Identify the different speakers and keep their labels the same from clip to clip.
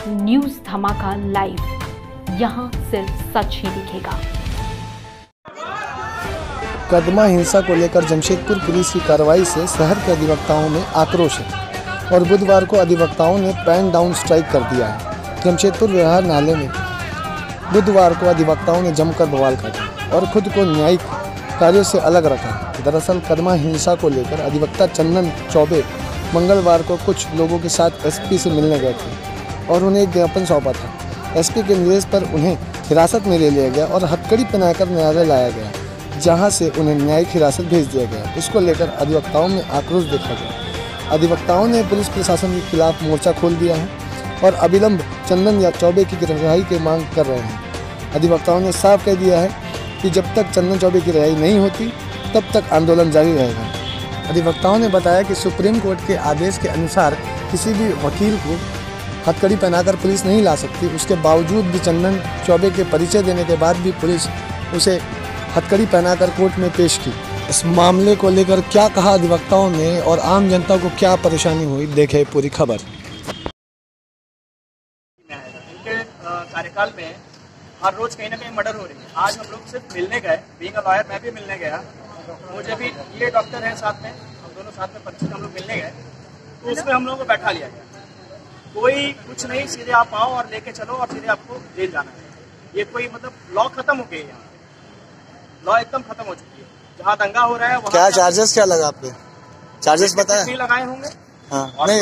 Speaker 1: News धमाका live, यहाँ सिर्फ सच ही दिखेगा।
Speaker 2: कदमा हिंसा को लेकर जमशेदपुर पुलिस की कार्रवाई से शहर के अधिवक्ताओं में आक्रोश है और बुधवार को अधिवक्ताओं ने पैन डाउन स्ट्राइक कर दिया है। जमशेदपुर व्यवहार न्यायालय में बुधवार को अधिवक्ताओं ने जमकर बवाल काटा और खुद को न्यायिक कार्यों से अलग रखा। दरअसल कदमा हिंसा को लेकर अधिवक्ता चंदन चौबे मंगलवार को कुछ लोगों के साथ एसपी से मिलने गए थे और उन्हें एक ज्ञापन सौंपा था। एसपी के निर्देश पर उन्हें हिरासत में ले लिया गया और हथकड़ी पहनाकर न्यायालय लाया गया, जहां से उन्हें न्यायिक हिरासत भेज दिया गया। इसको लेकर अधिवक्ताओं में आक्रोश देखा गया। अधिवक्ताओं ने पुलिस प्रशासन के खिलाफ मोर्चा खोल दिया है और अविलंब चंदन या चौबे की रिहाई की मांग कर रहे हैं। अधिवक्ताओं ने साफ कह दिया है कि जब तक चंदन चौबे की रिहाई नहीं होती तब तक आंदोलन जारी रहेगा। अधिवक्ताओं ने बताया कि सुप्रीम कोर्ट के आदेश के अनुसार किसी भी वकील को हथकड़ी पहनाकर पुलिस नहीं ला सकती। उसके बावजूद भी चंदन चौबे के परिचय देने के बाद भी पुलिस उसे हथकड़ी पहनाकर कोर्ट में पेश की। इस मामले को लेकर क्या कहा अधिवक्ताओं ने और आम जनता को क्या परेशानी हुई, देखे पूरी खबर।
Speaker 3: इनके कार्यकाल में हर रोज कहीं ना कहीं मर्डर हो रही है। आज हम लोग सिर्फ मिलने गए, बीइंग अ लॉयर मैं भी मिलने गया, मुझे भी ये डॉक्टर है साथ में, हम दोनों साथ में परिचित, हम लोग मिलने गए तो उसमें हम लोगों को बैठा लिया गया। कोई कुछ नहीं, सीधे आप आओ और लेके चलो और सीधे आपको जेल जाना है। ये कोई मतलब लॉ खत्म हो गई है, यहाँ लॉ एकदम खत्म हो चुकी है। जहाँ दंगा हो रहा है वहाँ
Speaker 2: क्या चार्जेस क्या लगा आपके? चार्जेस बताया
Speaker 3: नहीं लगाए होंगे?
Speaker 2: हाँ, नहीं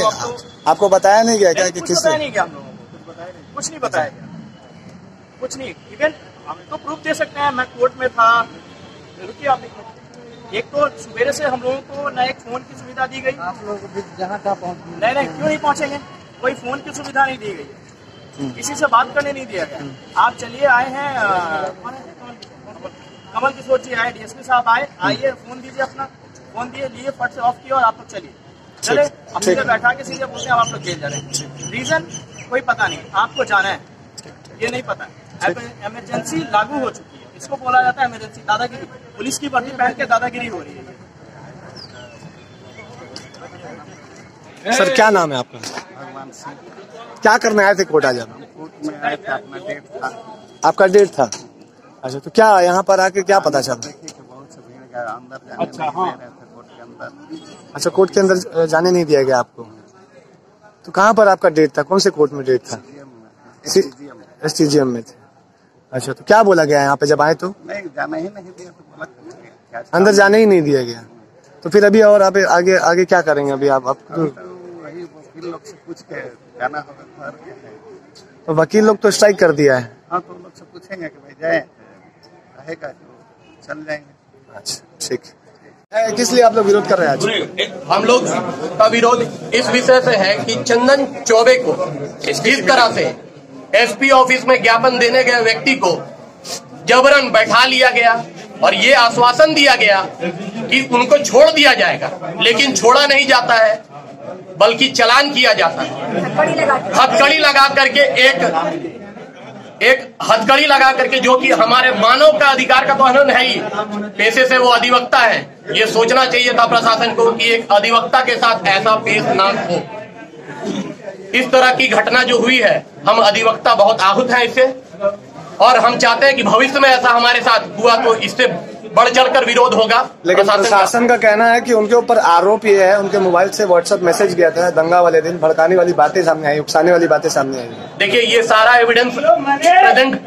Speaker 2: आपको बताया नहीं गया क्या कि
Speaker 3: किस बताया नहीं गया? हम लोगों को कुछ बताया नहीं, कुछ नहीं बताया गया, कुछ नहीं। इवन हम तो प्रूफ दे सकते हैं, मैं कोर्ट में था। रुकिए आप, एक तो सवेरे से हम लोगों को न एक फोन की सुविधा दी गई, आप लोग जहाँ था नहीं क्यों नहीं पहुँचेंगे, कोई फोन की सुविधा नहीं दी गई, किसी से बात करने नहीं दिया गया। आप चलिए आए हैं, कमल किशोर जी आए, डीएसपी साहब आए, आइए फोन दीजिए, अपना फोन दिए, लिए फट से ऑफ किया और आप लोग चलिए चले। हम सीधे बैठा के सीधे बोलते हैं आप लोग जेल जा रहे हैं। रीजन कोई पता नहीं, आपको जाना है ये नहीं पता है। इमरजेंसी लागू हो चुकी है, इसको बोला जाता है इमरजेंसी। दादागिरी, पुलिस की वर्दी पहन के दादागिरी हो रही है।
Speaker 2: सर क्या नाम है आपका?
Speaker 4: भगवान सिंह।
Speaker 2: क्या करने आए थे कोर्ट आज?
Speaker 4: कोर्ट में आए थे, अपना डेट था।
Speaker 2: आपका डेट था? अच्छा, तो क्या यहाँ पर आके क्या पता चला?
Speaker 4: देखिए कि बहुत से भीड़ गया, अंदर जाने नहीं दे रहे थे कोर्ट के अंदर।
Speaker 2: अच्छा, कोर्ट के अंदर जाने नहीं दिया गया आपको। तो कहाँ पर आपका डेट था? कौन से कोर्ट में डेट था? STGM में थे। अच्छा, तो क्या बोला गया यहाँ पे जब आए? तो
Speaker 4: नहीं जाना ही नहीं दिया, तो बोला
Speaker 2: अंदर जाने ही नहीं दिया गया। तो फिर अभी और आप आगे आगे क्या करेंगे? अभी आप
Speaker 4: तो वही वकील लोग से पूछ के जाना होगा।
Speaker 2: तो वकील लोग तो स्ट्राइक कर दिया है।
Speaker 4: हाँ, तो लोग से पूछेंगे कि भाई जाए, रहेगा तो चल जाएंगे।
Speaker 2: अच्छा, ठीक है। किस लिए आप लोग विरोध कर रहे हैं आज?
Speaker 5: हम लोग का विरोध इस विषय से है कि चंदन चौबे को जिस तरह से एसपी ऑफिस में ज्ञापन देने गए व्यक्ति को जबरन बैठा लिया गया और ये आश्वासन दिया गया कि उनको छोड़ दिया जाएगा, लेकिन छोड़ा नहीं जाता है बल्कि चालान किया जाता है। हथकड़ी लगा करके एक हथकड़ी लगा करके, जो कि हमारे मानव का अधिकार का तो हनन है ही। पेशे से वो अधिवक्ता है, ये सोचना चाहिए था प्रशासन को कि एक अधिवक्ता के साथ ऐसा पेश ना हो। इस तरह की घटना जो हुई है, हम अधिवक्ता बहुत आहत हैं इससे और हम चाहते हैं कि भविष्य में ऐसा हमारे साथ हुआ तो इससे बढ़ चढ़कर विरोध होगा।
Speaker 2: लेकिन प्रशासन का कहना है कि उनके ऊपर आरोप ये है, उनके मोबाइल से व्हाट्सएप मैसेज गया था दंगा वाले दिन, भड़काने वाली बातें सामने आई, उकसाने वाली बातें सामने आई।
Speaker 5: देखिए, ये सारा एविडेंस प्रेजेंट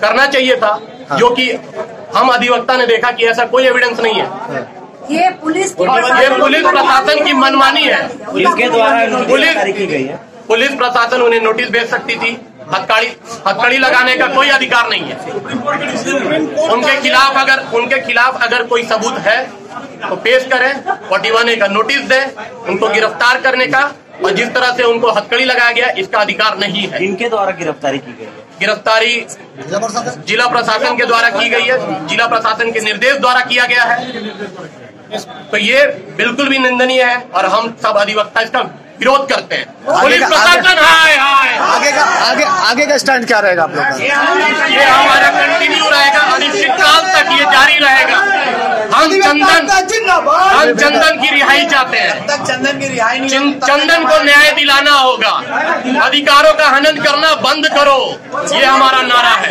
Speaker 5: करना चाहिए था। हाँ। जो कि हम अधिवक्ता ने देखा कि ऐसा कोई एविडेंस नहीं है। हाँ।
Speaker 6: ये पुलिस
Speaker 5: प्रशासन की मनमानी है।
Speaker 7: पुलिस के द्वारा
Speaker 5: पुलिस प्रशासन उन्हें नोटिस भेज सकती थी, हथकड़ी लगाने का कोई अधिकार नहीं है। उनके खिलाफ अगर कोई सबूत है तो पेश करें, 41A का नोटिस दें, उनको गिरफ्तार करने का। और जिस तरह से उनको हथकड़ी लगाया गया, इसका अधिकार नहीं है।
Speaker 7: इनके द्वारा गिरफ्तारी की गई है।
Speaker 5: गिरफ्तारी जिला प्रशासन के द्वारा की गई है, जिला प्रशासन के निर्देश द्वारा किया गया है। तो ये बिल्कुल भी निंदनीय है और हम सब अधिवक्ता इसका विरोध करते हैं। पुलिस प्रशासन
Speaker 2: आगे का स्टैंड क्या रहेगा आप लोगों का?
Speaker 5: ये हमारा कंटिन्यू रहेगा, अनिश्चित काल तक ये जारी रहेगा। हम चंदन की रिहाई चाहते हैं।
Speaker 4: चंदन की रिहाई नहीं,
Speaker 5: चंदन को न्याय दिलाना होगा, अधिकारों का हनन करना बंद करो, ये हमारा नारा है।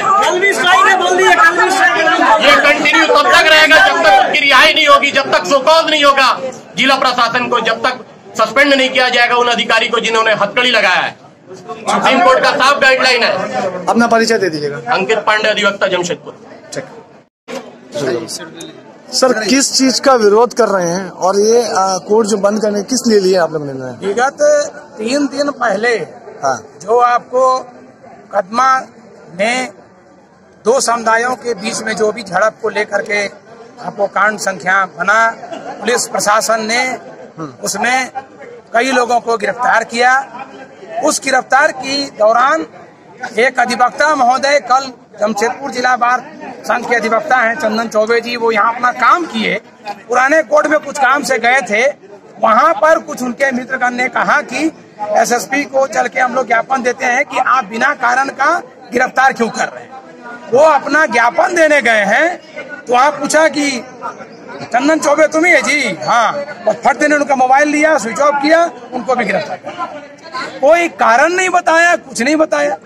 Speaker 5: ये कंटिन्यू तब तक रहेगा जब तक उसकी रिहाई नहीं होगी, जब तक शोकॉज नहीं होगा जिला प्रशासन को, जब तक सस्पेंड नहीं किया जाएगा उन अधिकारी को जिन्होंने हथकड़ी लगाया है। सुप्रीम कोर्ट का साफ गाइडलाइन है।
Speaker 2: अपना परिचय दे दीजिएगा।
Speaker 5: अंकित पांडे, अधिवक्ता, जमशेदपुर।
Speaker 2: सर, किस चीज का विरोध कर रहे हैं और ये कोर्ट जो बंद करने किस लिए लिए आप लोग निर्णय?
Speaker 6: विगत 3 दिन पहले जो आपको मुकदमा में 2 समुदायों के बीच में जो भी झड़प को लेकर के आपको कांड संख्या बना, पुलिस प्रशासन ने उसमें कई लोगों को गिरफ्तार किया। उस गिरफ्तार की दौरान एक अधिवक्ता महोदय कल जमशेदपुर जिला बार संघ के अधिवक्ता हैं चंदन चौबे जी, वो यहाँ अपना काम किए, पुराने कोर्ट में कुछ काम से गए थे। वहाँ पर कुछ उनके मित्रगण ने कहा कि एसएसपी को चल के हम लोग ज्ञापन देते हैं कि आप बिना कारण का गिरफ्तार क्यों कर रहे हैं। वो अपना ज्ञापन देने गए हैं तो वहाँ पूछा कि चंदन चौबे तुम ही है जी? हाँ। और फट देने उनका मोबाइल लिया, स्विच ऑफ किया, उनको भी गिरफ्तार किया। कोई कारण नहीं बताया, कुछ नहीं बताया।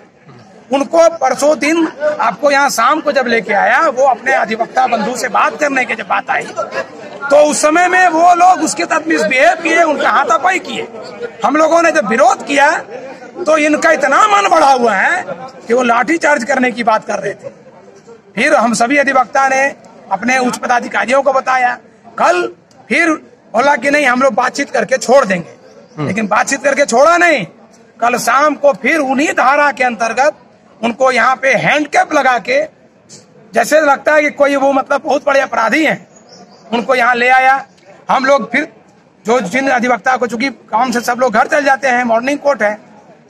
Speaker 6: उनको परसों दिन आपको यहाँ शाम को जब लेके आया, वो अपने अधिवक्ता बंधु से बात करने की जब बात आई तो उस समय में वो लोग उसके साथ मिसबिहेव किए, उनका हाथापाई किए। हम लोगों ने जब विरोध किया तो इनका इतना मन बढ़ा हुआ है कि वो लाठी चार्ज करने की बात कर रहे थे। फिर हम सभी अधिवक्ता ने अपने उच्च पदाधिकारियों को बताया। कल फिर बोला कि नहीं, हम लोग बातचीत करके छोड़ देंगे, लेकिन बातचीत करके छोड़ा नहीं। कल शाम को फिर उन्हीं धारा के अंतर्गत उनको यहाँ पे हैंडकैप लगा के, जैसे लगता है कि कोई वो मतलब बहुत बड़े अपराधी हैं, उनको यहाँ ले आया। हम लोग फिर जो जिन अधिवक्ता को, चूंकि काम से सब लोग घर चल जाते हैं, मॉर्निंग कोर्ट है,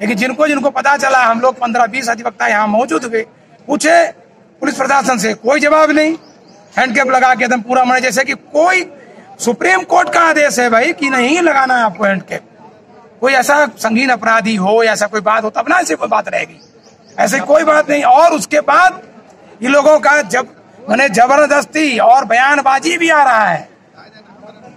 Speaker 6: लेकिन जिनको पता चला, हम लोग 15-20 अधिवक्ता यहाँ मौजूद हुए, पूछे पुलिस प्रशासन से, कोई जवाब नहीं। हैंडकैप लगा के एकदम पूरा मने जैसे कि कोई सुप्रीम कोर्ट का आदेश है भाई कि नहीं लगाना है आपको हैंडकैप। कोई ऐसा संगीन अपराधी हो या ऐसा कोई बात हो तब ना ऐसी कोई बात रहेगी, ऐसे कोई बात नहीं। और उसके बाद ये लोगों का मैंने जबरदस्ती और बयानबाजी भी आ रहा है,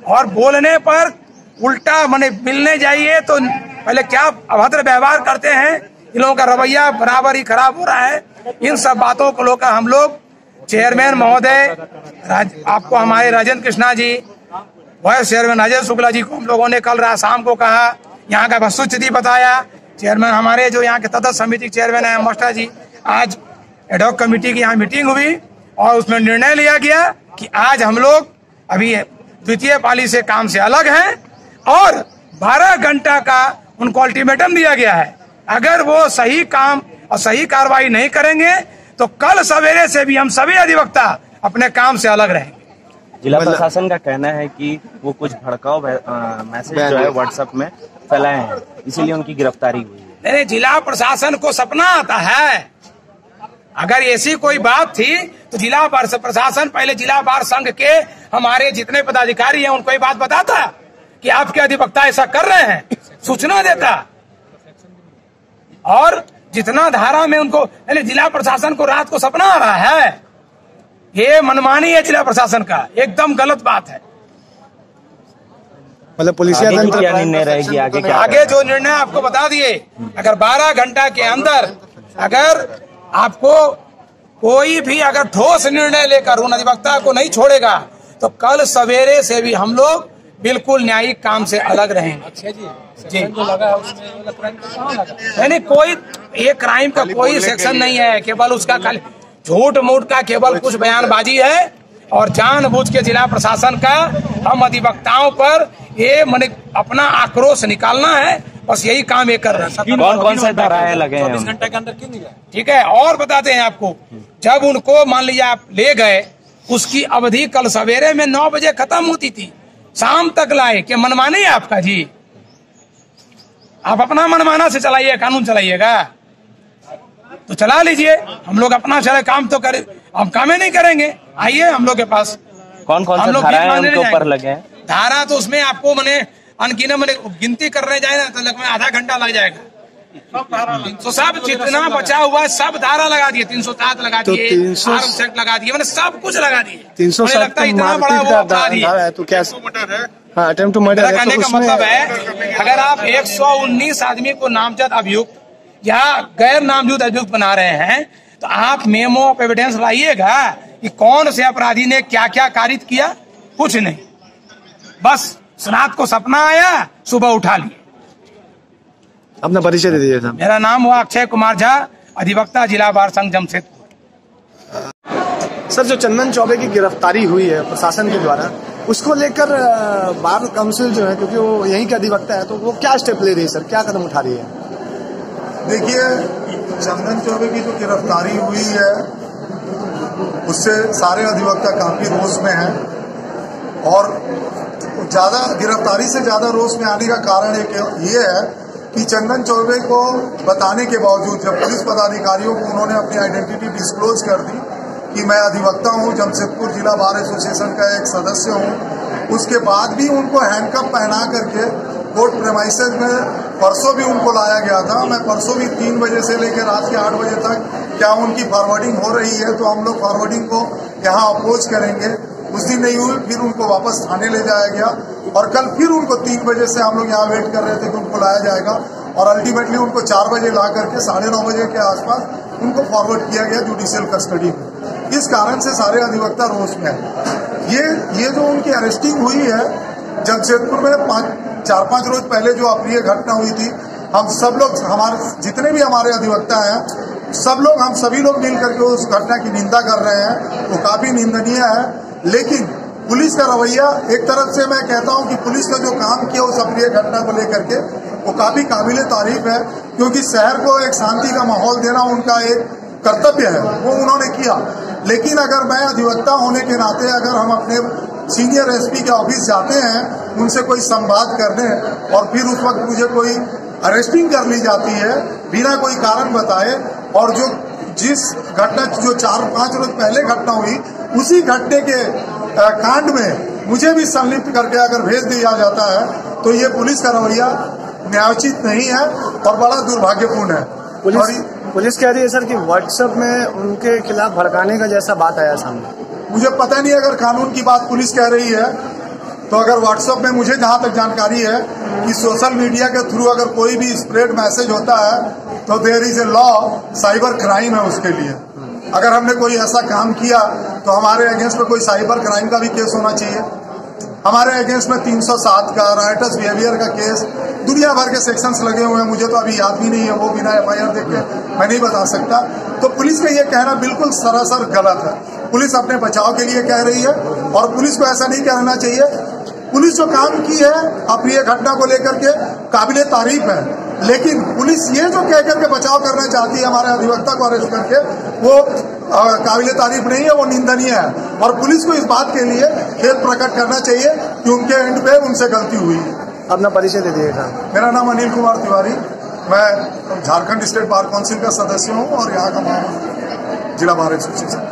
Speaker 6: और बोलने पर उल्टा मैंने मिलने जाइए तो पहले क्या अभद्र व्यवहार करते हैं। इन लोगों का रवैया बराबर ही खराब हो रहा है। इन सब बातों को लेकर हम लोग चेयरमैन महोदय आपको हमारे राजेंद्र कृष्णा जी, वाइस चेयरमैन अजय शुक्ला जी को हम लोगों ने कल रात शाम को कहा, यहाँ का वस्तुस्थिति बताया। चेयरमैन हमारे जो यहाँ के तदर्थ समिति चेयरमैन है मास्टर जी, आज एडॉक कमेटी की यहाँ मीटिंग हुई और उसमें निर्णय लिया गया कि आज हम लोग अभी द्वितीय पाली से काम से अलग हैं और 12 घंटा का उनको अल्टीमेटम दिया गया है। अगर वो सही काम और सही कार्रवाई नहीं करेंगे तो कल सवेरे से भी हम सभी अधिवक्ता अपने काम से अलग रहेंगे।
Speaker 7: जिला प्रशासन का कहना है कि वो कुछ भड़काऊ मैसेज जो है व्हाट्सएप में फैलाए हैं, इसीलिए उनकी गिरफ्तारी हुई है।
Speaker 6: नहीं, जिला प्रशासन को सपना आता है। अगर ऐसी कोई बात थी तो जिला प्रशासन पहले जिला बार संघ के हमारे जितने पदाधिकारी हैं उनको ये बात बताता कि आपके अधिवक्ता ऐसा कर रहे हैं, सूचना देता। और जितना धारा में उनको, जिला प्रशासन को रात को सपना आ रहा है, ये मनमानी है जिला प्रशासन का, एकदम गलत बात है।
Speaker 2: मतलब पुलिस
Speaker 7: क्या निर्णय रहेगी
Speaker 6: आगे जो निर्णय आपको बता दिए, अगर 12 घंटा के अंदर अगर आपको कोई भी अगर ठोस निर्णय लेकर उन अधिवक्ता को नहीं छोड़ेगा तो कल सवेरे से भी हम लोग बिल्कुल न्यायिक काम से अलग रहेंगे। जी, नहीं, कोई ये क्राइम का कोई सेक्शन नहीं है, केवल उसका खाली झूठ मूठ का केवल कुछ बयानबाजी है और जानबूझ के जिला प्रशासन का हम अधिवक्ताओं पर ये मैंने अपना आक्रोश निकालना है, बस यही काम ये कर रहे हैं।
Speaker 7: कौन से धाराएं लगे हैं?
Speaker 6: 24 घंटे के अंदर क्यों नहीं गया? ठीक है, और बताते हैं आपको, जब उनको मान लीजिए आप ले गए, उसकी अवधि कल सवेरे में 9 बजे खत्म होती थी, शाम तक लाए। क्या मनमानी है आपका जी? आप अपना मनमाना से चलाइए, कानून चलाइएगा तो चला लीजिए, हम लोग अपना चले काम तो करें, हम काम ही नहीं करेंगे। आइए हम लोग के पास
Speaker 7: कौन कौन से धाराएं उनके ऊपर लगे हैं?
Speaker 6: धारा तो उसमें आपको मैंने अनगिनत गिनती करने जाए ना तो लगभग आधा घंटा लग जाएगा। तो सब जितना बचा हुआ है सब धारा लगा दिए, 307 लगा दिए, आर्म्स एक्ट लगा दिए, मैंने सब कुछ लगा दिए।
Speaker 2: 307
Speaker 6: लगता है इतना बड़ा वो अपराध है
Speaker 2: तो क्या अटेम्प्ट टू मर्डर है।
Speaker 6: कहने का मतलब है अगर आप 119 आदमी को नामजद अभियुक्त या गैर नामजद अभियुक्त बना रहे हैं तो आप मेमो ऑफ एविडेंस लाइएगा कि कौन से अपराधी ने क्या क्या कारित किया। कुछ नहीं, बस रात को सपना आया, सुबह उठा लिए।
Speaker 2: अपना परिचय दे दीजिए साहब।
Speaker 6: मेरा नाम हुआ अक्षय कुमार झा, अधिवक्ता जिला बार संघ जमशेदपुर।
Speaker 2: सर, जो चंदन चौबे की गिरफ्तारी हुई है प्रशासन के द्वारा, उसको लेकर बार काउंसिल जो है, क्योंकि वो यहीं के अधिवक्ता है, तो वो क्या स्टेप ले रही है सर, क्या कदम उठा रही है?
Speaker 8: देखिए, चंदन चौबे की जो गिरफ्तारी हुई है उससे सारे अधिवक्ता काफी रोष में हैं और ज्यादा गिरफ्तारी से ज्यादा रोष में आने का कारण एक ये है कि चंदन चौबे को बताने के बावजूद जब पुलिस पदाधिकारियों को उन्होंने अपनी आइडेंटिटी डिस्क्लोज कर दी कि मैं अधिवक्ता हूं, जमशेदपुर जिला बार एसोसिएशन का एक सदस्य हूं, उसके बाद भी उनको हैंडकफ पहना करके कोर्ट प्रेमाइसेस में परसों भी उनको लाया गया था। मैं परसों भी 3 बजे से लेकर रात के 8 बजे तक क्या उनकी फॉरवर्डिंग हो रही है, तो हम लोग फॉरवर्डिंग को यहाँ अप्रोच करेंगे। उस दिन नहीं हुई, फिर उनको वापस थाने ले जाया गया और कल फिर उनको 3 बजे से हम लोग यहाँ वेट कर रहे थे कि उनको लाया जाएगा और अल्टीमेटली उनको 4 बजे ला करके 9:30 बजे के आसपास उनको फॉरवर्ड किया गया जुडिशियल कस्टडी में। इस कारण से सारे अधिवक्ता रोष में है। ये जो उनकी अरेस्टिंग हुई है जमशेदपुर में 4-5 रोज पहले जो अप्रिय घटना हुई थी, हम सब लोग, हमारे जितने भी हमारे अधिवक्ता हैं, हम सभी लोग मिल करके उस घटना की निंदा कर रहे हैं। वो काफी निंदनीय है, लेकिन पुलिस का रवैया, एक तरफ से मैं कहता हूं कि पुलिस का जो काम किया उस अप्रिय घटना को लेकर के वो काफी काबिले तारीफ है, क्योंकि शहर को एक शांति का माहौल देना उनका एक कर्तव्य है, वो उन्होंने किया। लेकिन अगर मैं अधिवक्ता होने के नाते अगर हम अपने सीनियर एसपी के ऑफिस जाते हैं उनसे कोई संवाद करने और फिर उस वक्त मुझे कोई अरेस्टिंग कर ली जाती है बिना कोई कारण बताए, और जो जिस घटना जो 4-5 रोज पहले घटना हुई उसी घटने के कांड में मुझे भी संलिप्त करके अगर भेज दिया जाता है तो ये पुलिस का रवैया न्यायोचित नहीं है और बड़ा दुर्भाग्यपूर्ण है।
Speaker 2: पुलिस कह रही है सर कि व्हाट्सएप में उनके खिलाफ भड़काने का जैसा बात आया सामने।
Speaker 8: मुझे पता नहीं अगर कानून की बात पुलिस कह रही है तो अगर व्हाट्सएप में मुझे जहां तक जानकारी है कि सोशल मीडिया के थ्रू अगर कोई भी स्प्रेड मैसेज होता है तो there is a law, cyber crime है उसके लिए। अगर हमने कोई ऐसा काम किया तो हमारे अगेंस्ट में कोई साइबर क्राइम का भी केस होना चाहिए। हमारे अगेंस्ट में 307 का राइटर्स बिहेवियर का केस, दुनिया भर के सेक्शंस लगे हुए हैं, मुझे तो अभी याद भी नहीं है, वो बिना एफआईआर देख के मैं नहीं बता सकता। तो पुलिस का ये कहना बिल्कुल सरासर गलत है। पुलिस अपने बचाव के लिए कह रही है और पुलिस को ऐसा नहीं कहना चाहिए। पुलिस जो काम की है अप्रिय घटना को लेकर के काबिले तारीफ है, लेकिन पुलिस ये जो कह करके बचाव करना चाहती है हमारे अधिवक्ता को अरेस्ट करके, वो काबिले तारीफ नहीं है, वो निंदनीय है। और पुलिस को इस बात के लिए खेद प्रकट करना चाहिए कि उनके एंड पे उनसे गलती हुई है।
Speaker 2: अपना परिचय दे दीजिएगा।
Speaker 8: मेरा नाम अनिल कुमार तिवारी, मैं झारखंड स्टेट बार काउंसिल का सदस्य हूँ और यहाँ का जिला बार एसोसिएशन।